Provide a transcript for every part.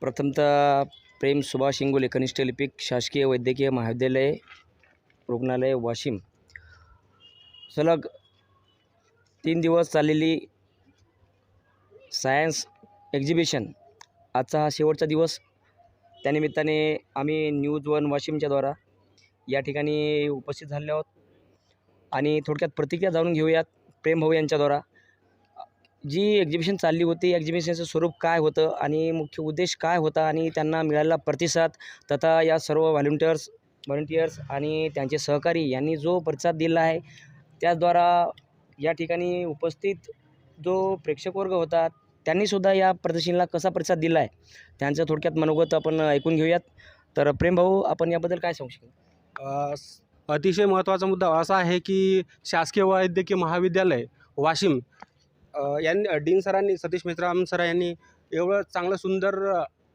प्रथमतः प्रेम सुभाष इंगोले कनिष्ठ लिपिक शासकीय वैद्यकीय महाविद्यालय रुग्णालय वाशिम सलग 3 दिवस चाललेली सायन्स एक्झिबिशन आजचा हा शेवटचा दिवस। त्यानिमित्ताने आम्ही न्यूज वन वाशिमच्या द्वारा या ठिकाणी उपस्थित झालेलो आहोत आणि थोडक्यात प्रतिक्रिया जाणून घेऊयात प्रेम भाऊ यांच्याद्वारा। जी एक्झिबिशन चालली होती, एक्झिबिशनचं स्वरूप काय होतं आणि मुख्य उद्देश काय होता आणि त्यांना मिळालेला प्रतिसाद तथा या सर्व व्हॉलंटियर्स आणि त्यांचे सहकारी यांनी जो प्रतिसाद दिला आहे, त्याद्वारा या ठिकाणी उपस्थित जो प्रेक्षक वर्ग होता त्यांनीसुद्धा या प्रदर्शनीला कसा प्रतिसाद दिला आहे, त्यांचं थोडक्यात मनोगत आपण ऐकून घेऊयात। तर प्रेम भाऊ, आपण याबद्दल काय सांगू शकाल? अतिशय महत्त्वाचा मुद्दा असा आहे की शासकीय वैद्यकीय महाविद्यालय वाशिम यांनी डीन सरांनी, सतीश मेश्राम सर यांनी एवढं चांगलं सुंदर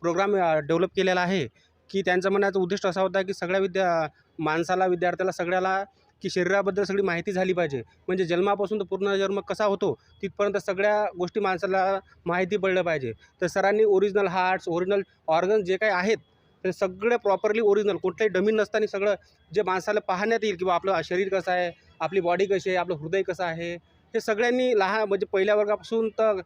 प्रोग्राम डेव्हलप केलेला आहे की त्यांचं म्हणण्याचं उद्दिष्ट असा होता की सगळ्या माणसाला, विद्यार्थ्याला, सगळ्याला की शरीराबद्दल सगळी माहिती झाली पाहिजे। म्हणजे जन्मापासून तर पूर्ण जन्म कसा होतो तिथपर्यंत सगळ्या गोष्टी माणसाला माहिती पडलं पाहिजे। तर सरांनी ओरिजिनल हार्ट्स, ओरिजिनल ऑर्गन्स जे काही आहेत ते सगळे प्रॉपरली ओरिजिनल, कुठल्याही डमी नसताना सगळं जे माणसाला पाहण्यात येईल किंवा आपलं शरीर कसं आहे, आपली बॉडी कशी आहे, आपलं हृदय कसं आहे, हे सगळ्यांनी लहान म्हणजे पहिल्या वर्गापासून तर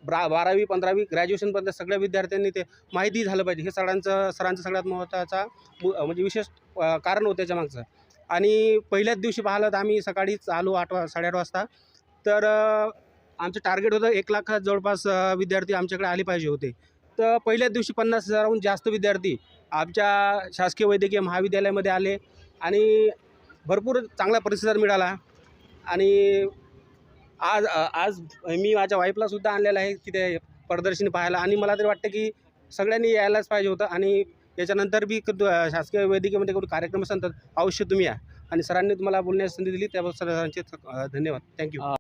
12वी 15वी ग्रॅज्युएशनपर्यंत सगळ्या विद्यार्थ्यांनी ते माहिती झालं पाहिजे। हे सरांचं सगळ्यात महत्त्वाचा म्हणजे विशेष कारण होतं त्याच्यामागचं। आणि पहिल्याच दिवशी पाहिलं तर आम्ही सकाळीच आलो 8-8:30 वाजता। तर आमचं टार्गेट होतं 1 लाख जवळपास विद्यार्थी आमच्याकडे आले पाहिजे होते। तर पहिल्याच दिवशी 50,000हून जास्त विद्यार्थी आमच्या शासकीय वैद्यकीय महाविद्यालयामध्ये आले आणि भरपूर चांगला प्रतिसाद मिळाला। आणि आज मी माझ्या वाईफलासुद्धा आणलेलं आहे की ते प्रदर्शनी पाहायला, आणि मला तरी वाटतं की सगळ्यांनी यायलाच पाहिजे होतं। आणि याच्यानंतर बी शासकीय वैद्यकीयमध्ये कोणी कार्यक्रम असेल तर अवश्य तुम्ही या। आणि सरांनी तुम्हाला बोलण्याची संधी दिली त्याबद्दल सरांचे धन्यवाद। थँक्यू।